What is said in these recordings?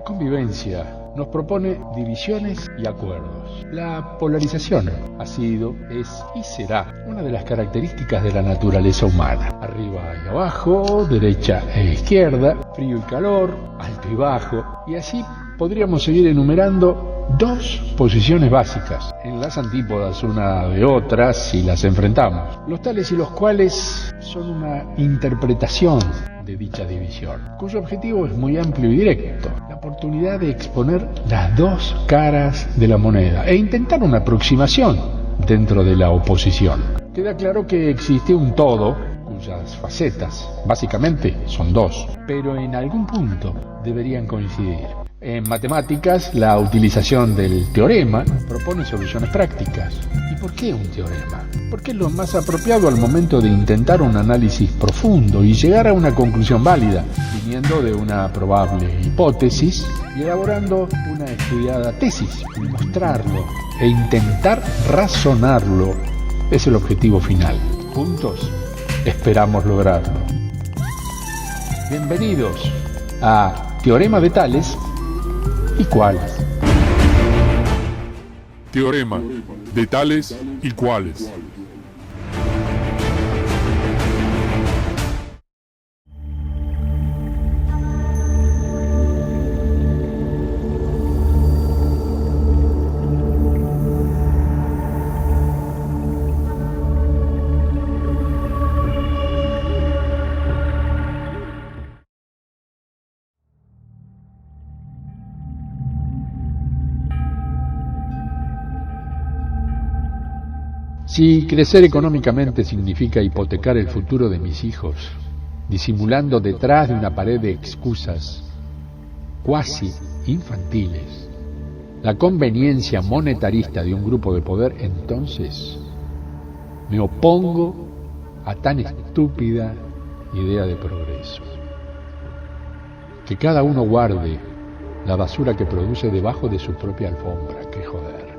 La convivencia nos propone divisiones y acuerdos. La polarización ha sido, es y será una de las características de la naturaleza humana. Arriba y abajo, derecha e izquierda, frío y calor, alto y bajo, y así podríamos seguir enumerando dos posiciones básicas, en las antípodas una de otra si las enfrentamos, los tales y los cuales son una interpretación de dicha división, cuyo objetivo es muy amplio y directo, la oportunidad de exponer las dos caras de la moneda e intentar una aproximación dentro de la oposición. Queda claro que existe un todo cuyas facetas, básicamente, son dos, pero en algún punto deberían coincidir. En matemáticas, la utilización del teorema propone soluciones prácticas. ¿Y por qué un teorema? Porque es lo más apropiado al momento de intentar un análisis profundo y llegar a una conclusión válida, viniendo de una probable hipótesis y elaborando una estudiada tesis, mostrarlo e intentar razonarlo. Es el objetivo final. Juntos esperamos lograrlo. Bienvenidos a Teorema de Tales y Cuales. Teorema de Tales y Cuales. Si crecer económicamente significa hipotecar el futuro de mis hijos, disimulando detrás de una pared de excusas cuasi infantiles la conveniencia monetarista de un grupo de poder, entonces me opongo a tan estúpida idea de progreso. Que cada uno guarde la basura que produce debajo de su propia alfombra, que joder.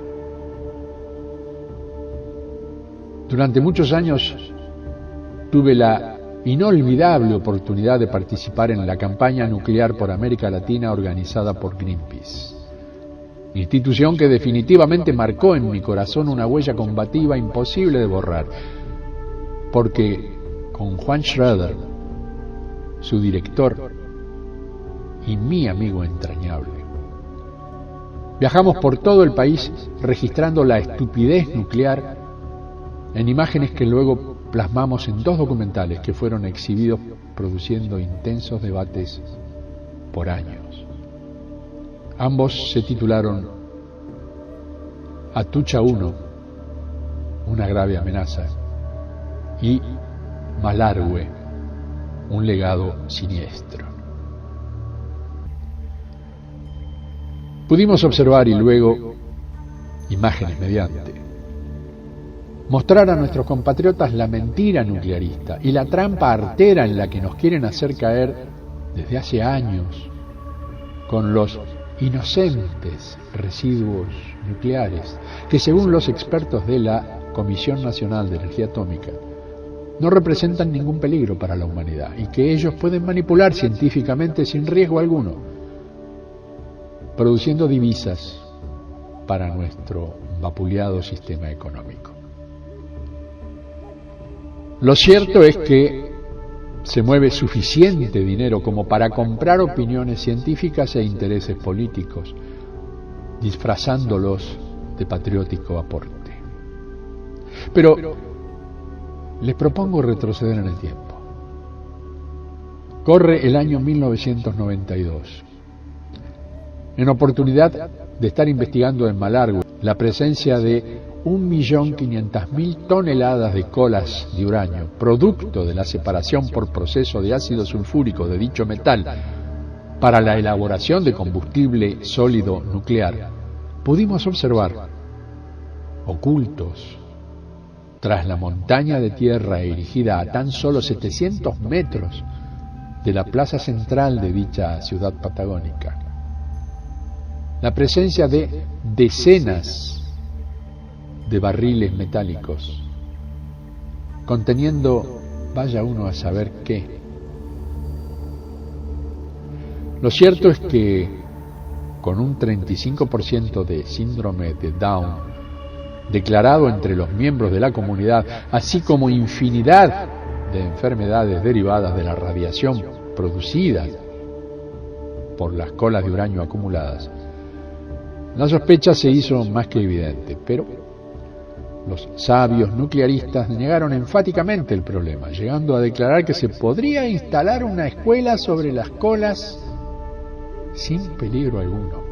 Durante muchos años tuve la inolvidable oportunidad de participar en la campaña nuclear por América Latina organizada por Greenpeace, institución que definitivamente marcó en mi corazón una huella combativa imposible de borrar, porque con Juan Schroeder, su director y mi amigo entrañable, viajamos por todo el país registrando la estupidez nuclear en imágenes que luego plasmamos en dos documentales que fueron exhibidos, produciendo intensos debates por años. Ambos se titularon Atucha 1, una grave amenaza, y Malargüe, un legado siniestro. Pudimos observar y luego, imágenes mediante, mostrar a nuestros compatriotas la mentira nuclearista y la trampa artera en la que nos quieren hacer caer desde hace años con los inocentes residuos nucleares que, según los expertos de la Comisión Nacional de Energía Atómica, no representan ningún peligro para la humanidad y que ellos pueden manipular científicamente sin riesgo alguno, produciendo divisas para nuestro vapuleado sistema económico. Lo cierto es que se mueve suficiente dinero como para comprar opiniones científicas e intereses políticos, disfrazándolos de patriótico aporte. Pero les propongo retroceder en el tiempo. Corre el año 1992. En oportunidad de estar investigando en Malargüe la presencia de 1.500.000 toneladas de colas de uranio, producto de la separación por proceso de ácido sulfúrico de dicho metal para la elaboración de combustible sólido nuclear, pudimos observar, ocultos tras la montaña de tierra erigida a tan solo 700 metros de la plaza central de dicha ciudad patagónica, la presencia de decenas de barriles metálicos, conteniendo, vaya uno a saber qué. Lo cierto es que con un 35% de síndrome de Down declarado entre los miembros de la comunidad, así como infinidad de enfermedades derivadas de la radiación producida por las colas de uranio acumuladas, la sospecha se hizo más que evidente, pero los sabios nuclearistas negaron enfáticamente el problema, llegando a declarar que se podría instalar una escuela sobre las colas sin peligro alguno.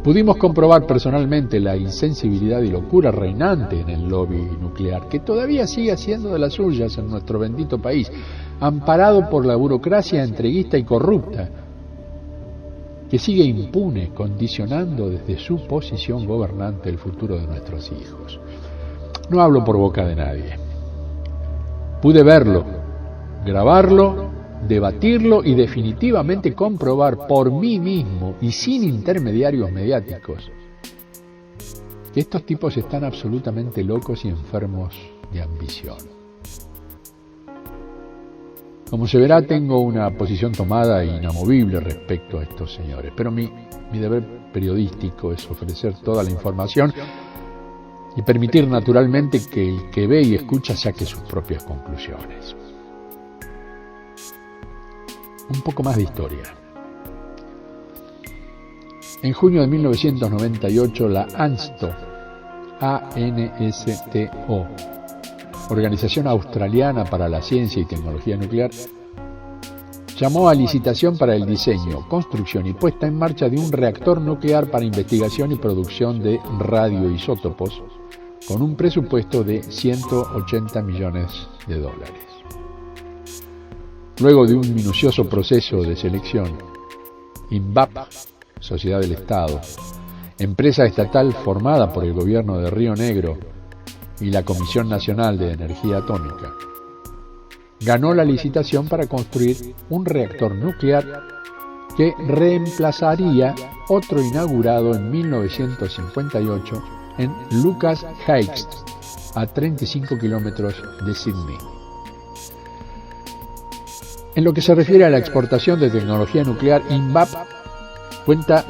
Pudimos comprobar personalmente la insensibilidad y locura reinante en el lobby nuclear, que todavía sigue haciendo de las suyas en nuestro bendito país, amparado por la burocracia entreguista y corrupta, que sigue impune, condicionando desde su posición gobernante el futuro de nuestros hijos. No hablo por boca de nadie. Pude verlo, grabarlo, debatirlo y definitivamente comprobar por mí mismo y sin intermediarios mediáticos que estos tipos están absolutamente locos y enfermos de ambición. Como se verá, tengo una posición tomada e inamovible respecto a estos señores, pero mi deber periodístico es ofrecer toda la información y permitir naturalmente que el que ve y escucha saque sus propias conclusiones. Un poco más de historia. En junio de 1998, la ANSTO, A-N-S-T-O, Organización Australiana para la Ciencia y Tecnología Nuclear, llamó a licitación para el diseño, construcción y puesta en marcha de un reactor nuclear para investigación y producción de radioisótopos, con un presupuesto de $180 millones. Luego de un minucioso proceso de selección, INVAP, Sociedad del Estado, empresa estatal formada por el gobierno de Río Negro y la Comisión Nacional de Energía Atómica, ganó la licitación para construir un reactor nuclear que reemplazaría otro inaugurado en 1958 en Lucas Heights, a 35 kilómetros de Sydney. En lo que se refiere a la exportación de tecnología nuclear, INVAP cuenta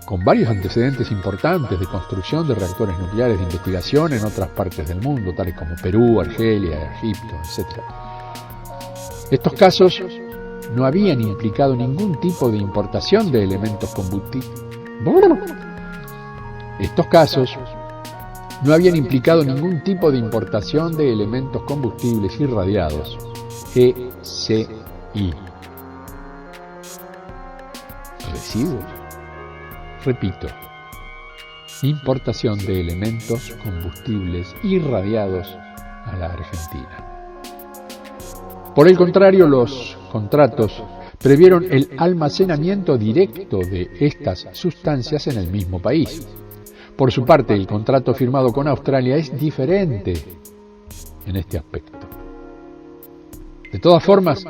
con varios antecedentes importantes de construcción de reactores nucleares de investigación en otras partes del mundo, tales como Perú, Argelia, Egipto, etc. Estos casos no habían implicado ningún tipo de importación de elementos combustibles. Irradiados, ECI. Residuos. Repito, importación de elementos combustibles irradiados a la Argentina. Por el contrario, los contratos previeron el almacenamiento directo de estas sustancias en el mismo país. Por su parte, el contrato firmado con Australia es diferente en este aspecto. De todas formas,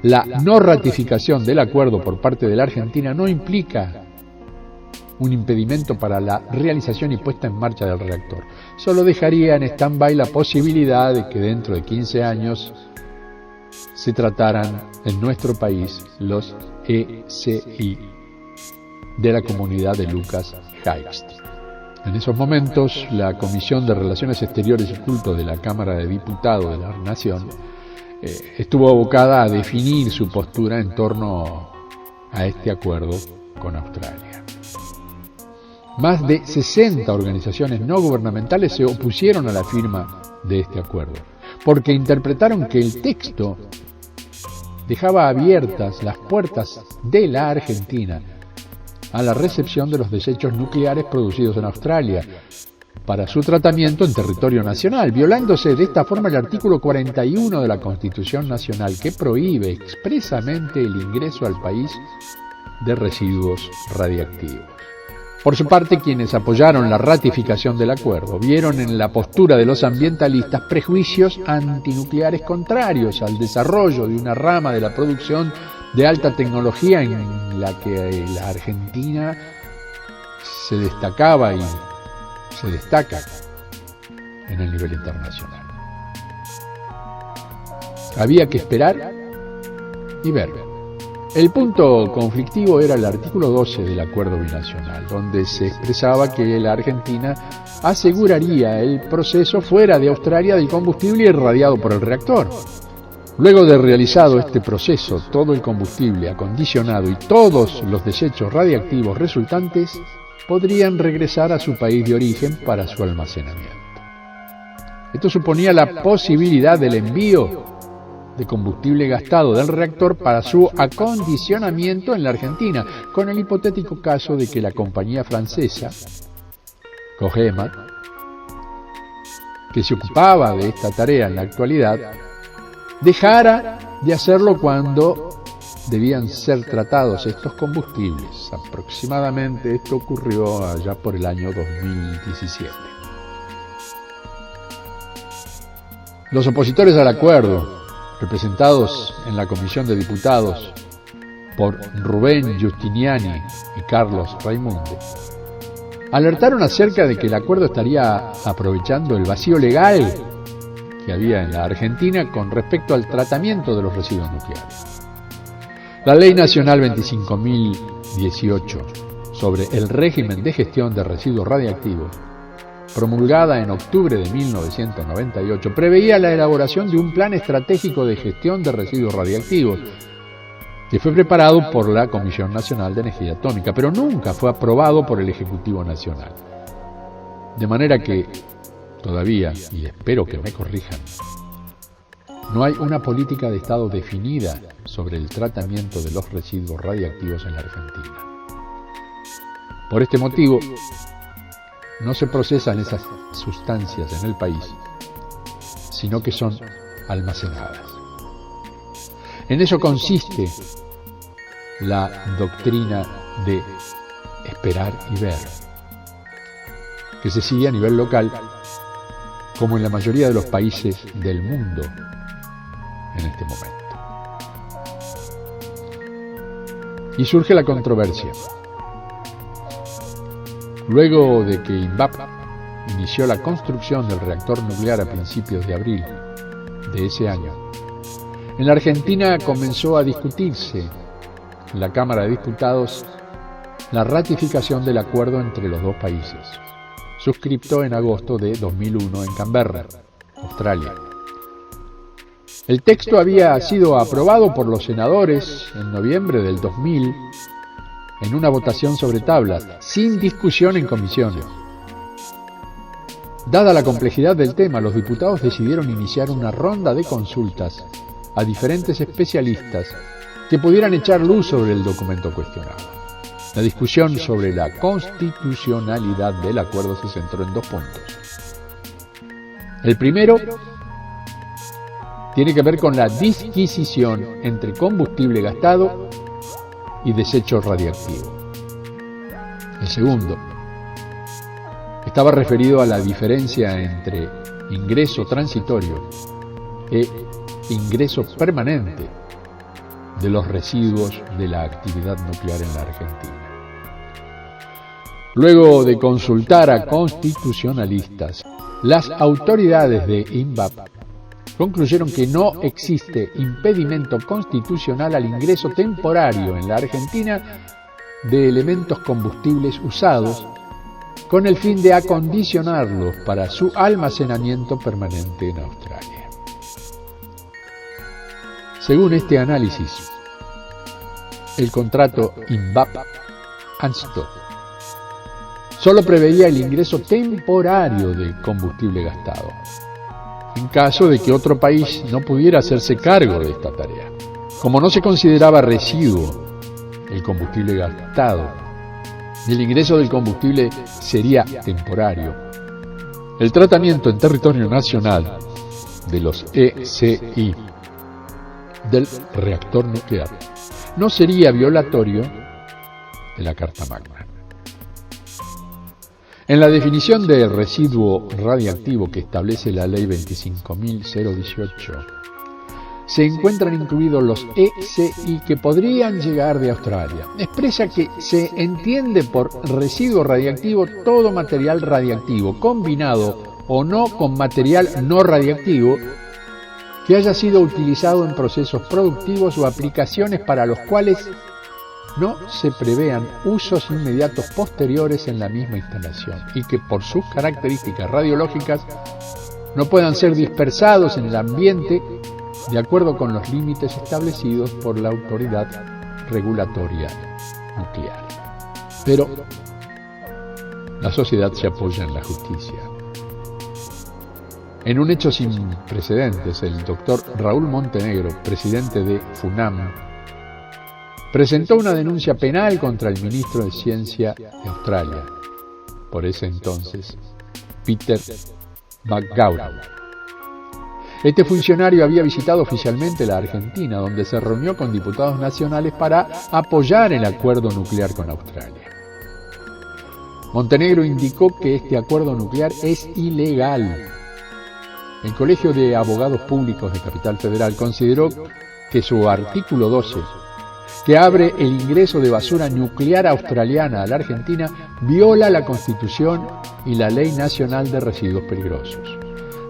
la no ratificación del acuerdo por parte de la Argentina no implica un impedimento para la realización y puesta en marcha del reactor. Solo dejaría en stand-by la posibilidad de que dentro de 15 años se trataran en nuestro país los ECI de la comunidad de Lucas Heights. En esos momentos, la Comisión de Relaciones Exteriores y Culto de la Cámara de Diputados de la Nación estuvo abocada a definir su postura en torno a este acuerdo con Australia. Más de 60 organizaciones no gubernamentales se opusieron a la firma de este acuerdo, porque interpretaron que el texto dejaba abiertas las puertas de la Argentina a la recepción de los desechos nucleares producidos en Australia para su tratamiento en territorio nacional, violándose de esta forma el artículo 41 de la Constitución Nacional, que prohíbe expresamente el ingreso al país de residuos radiactivos. Por su parte, quienes apoyaron la ratificación del acuerdo vieron en la postura de los ambientalistas prejuicios antinucleares contrarios al desarrollo de una rama de la producción de alta tecnología en la que la Argentina se destacaba y se destaca en el nivel internacional. Había que esperar y ver El punto conflictivo era el artículo 12 del acuerdo binacional, donde se expresaba que la Argentina aseguraría el proceso fuera de Australia del combustible irradiado por el reactor. Luego de realizado este proceso, todo el combustible acondicionado y todos los desechos radiactivos resultantes podrían regresar a su país de origen para su almacenamiento. Esto suponía la posibilidad del envío de combustible gastado del reactor para su acondicionamiento en la Argentina, con el hipotético caso de que la compañía francesa, Cogema, que se ocupaba de esta tarea en la actualidad, dejara de hacerlo cuando debían ser tratados estos combustibles. Aproximadamente esto ocurrió allá por el año 2017. Los opositores al acuerdo, representados en la Comisión de Diputados por Rubén Giustiniani y Carlos Raimundo, alertaron acerca de que el acuerdo estaría aprovechando el vacío legal que había en la Argentina con respecto al tratamiento de los residuos nucleares. La Ley Nacional 25.018 sobre el régimen de gestión de residuos radiactivos, promulgada en octubre de 1998, preveía la elaboración de un plan estratégico de gestión de residuos radiactivos, que fue preparado por la Comisión Nacional de Energía Atómica, pero nunca fue aprobado por el Ejecutivo Nacional. De manera que, todavía, y espero que me corrijan, no hay una política de Estado definida sobre el tratamiento de los residuos radiactivos en la Argentina. Por este motivo, no se procesan esas sustancias en el país, sino que son almacenadas. En eso consiste la doctrina de esperar y ver, que se sigue a nivel local, como en la mayoría de los países del mundo en este momento. Y surge la controversia. Luego de que INVAP inició la construcción del reactor nuclear a principios de abril de ese año, en la Argentina comenzó a discutirse en la Cámara de Diputados la ratificación del acuerdo entre los dos países, suscripto en agosto de 2001 en Canberra, Australia. El texto había sido aprobado por los senadores en noviembre del 2000 en una votación sobre tablas, sin discusión en comisiones. Dada la complejidad del tema, los diputados decidieron iniciar una ronda de consultas a diferentes especialistas que pudieran echar luz sobre el documento cuestionado. La discusión sobre la constitucionalidad del acuerdo se centró en 2 puntos. El primero tiene que ver con la disquisición entre combustible gastado y desecho radiactivo. El segundo estaba referido a la diferencia entre ingreso transitorio e ingreso permanente de los residuos de la actividad nuclear en la Argentina. Luego de consultar a constitucionalistas, las autoridades de INVAP concluyeron que no existe impedimento constitucional al ingreso temporario en la Argentina de elementos combustibles usados con el fin de acondicionarlos para su almacenamiento permanente en Australia. Según este análisis, el contrato INVAP-ANSTO solo preveía el ingreso temporario del combustible gastado, en caso de que otro país no pudiera hacerse cargo de esta tarea. Como no se consideraba residuo el combustible gastado y el ingreso del combustible sería temporario, el tratamiento en territorio nacional de los ECI del reactor nuclear no sería violatorio de la Carta Magna. En la definición de residuo radiactivo que establece la Ley 25.018, se encuentran incluidos los ECI que podrían llegar de Australia. Expresa que se entiende por residuo radiactivo todo material radiactivo, combinado o no con material no radiactivo, que haya sido utilizado en procesos productivos o aplicaciones para los cuales no se prevean usos inmediatos posteriores en la misma instalación y que por sus características radiológicas no puedan ser dispersados en el ambiente de acuerdo con los límites establecidos por la autoridad regulatoria nuclear. Pero la sociedad se apoya en la justicia. En un hecho sin precedentes, el doctor Raúl Montenegro, presidente de FUNAM, presentó una denuncia penal contra el ministro de Ciencia de Australia, por ese entonces, Peter McGauran. Este funcionario había visitado oficialmente la Argentina, donde se reunió con diputados nacionales para apoyar el acuerdo nuclear con Australia. Montenegro indicó que este acuerdo nuclear es ilegal. El Colegio de Abogados Públicos de Capital Federal consideró que su artículo 12, que abre el ingreso de basura nuclear australiana a la Argentina, viola la Constitución y la Ley Nacional de Residuos Peligrosos.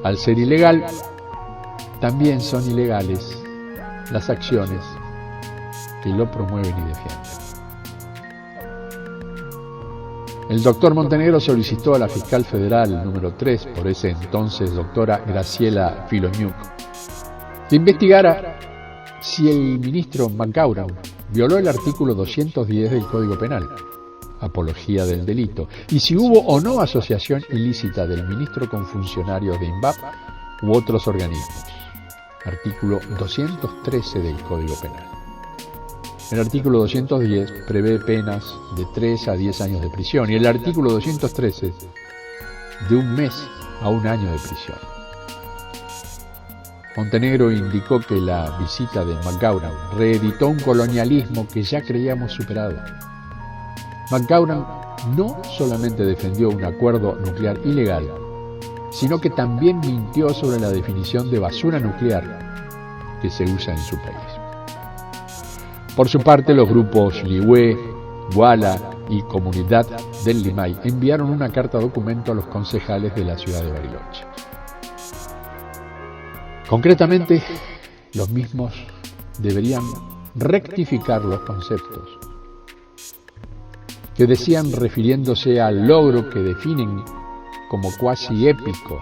Al ser ilegal, también son ilegales las acciones que lo promueven y defienden. El doctor Montenegro solicitó a la fiscal federal número 3, por ese entonces doctora Graciela Filoniuk, que investigara si el ministro McGauran violó el artículo 210 del Código Penal, apología del delito, y si hubo o no asociación ilícita del ministro con funcionarios de INVAP u otros organismos, artículo 213 del Código Penal. El artículo 210 prevé penas de 3 a 10 años de prisión y el artículo 213 de 1 mes a 1 año de prisión. Montenegro indicó que la visita de McGauran reeditó un colonialismo que ya creíamos superado. McGauran no solamente defendió un acuerdo nuclear ilegal, sino que también mintió sobre la definición de basura nuclear que se usa en su país. Por su parte, los grupos Lihué, Guala y Comunidad del Limay enviaron una carta documento a los concejales de la ciudad de Bariloche. Concretamente, los mismos deberían rectificar los conceptos que decían refiriéndose al logro que definen como cuasi épico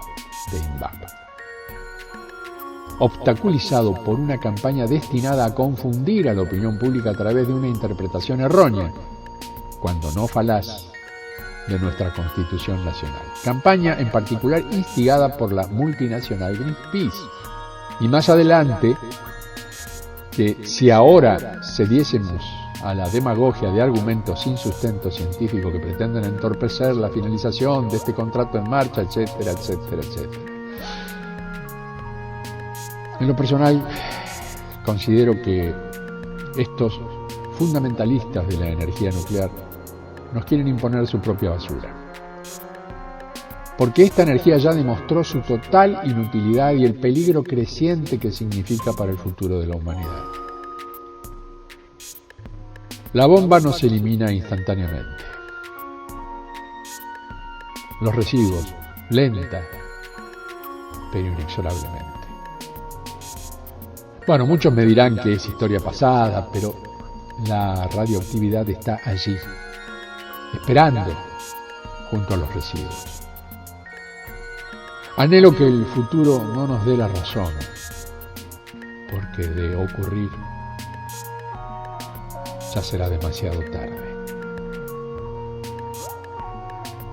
de INVAP, obstaculizado por una campaña destinada a confundir a la opinión pública a través de una interpretación errónea, cuando no falaz, de nuestra Constitución Nacional. Campaña en particular instigada por la multinacional Greenpeace. Y más adelante, que si ahora cediésemos a la demagogia de argumentos sin sustento científico que pretenden entorpecer la finalización de este contrato en marcha, etcétera, etcétera, etcétera. En lo personal, considero que estos fundamentalistas de la energía nuclear nos quieren imponer su propia basura. Porque esta energía ya demostró su total inutilidad y el peligro creciente que significa para el futuro de la humanidad. La bomba no se elimina instantáneamente. Los residuos, lenta, pero inexorablemente. Bueno, muchos me dirán que es historia pasada, pero la radioactividad está allí, esperando junto a los residuos. Anhelo que el futuro no nos dé la razón, porque de ocurrir ya será demasiado tarde.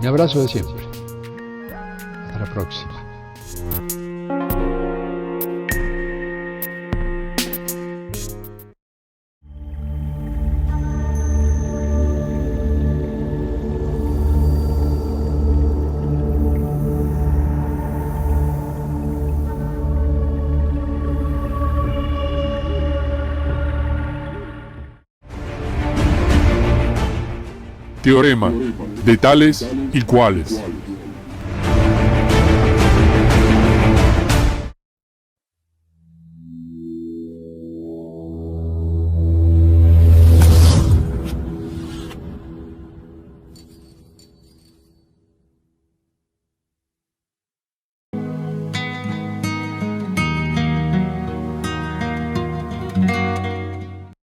Mi abrazo de siempre. Hasta la próxima. Teorema de tales y cuales.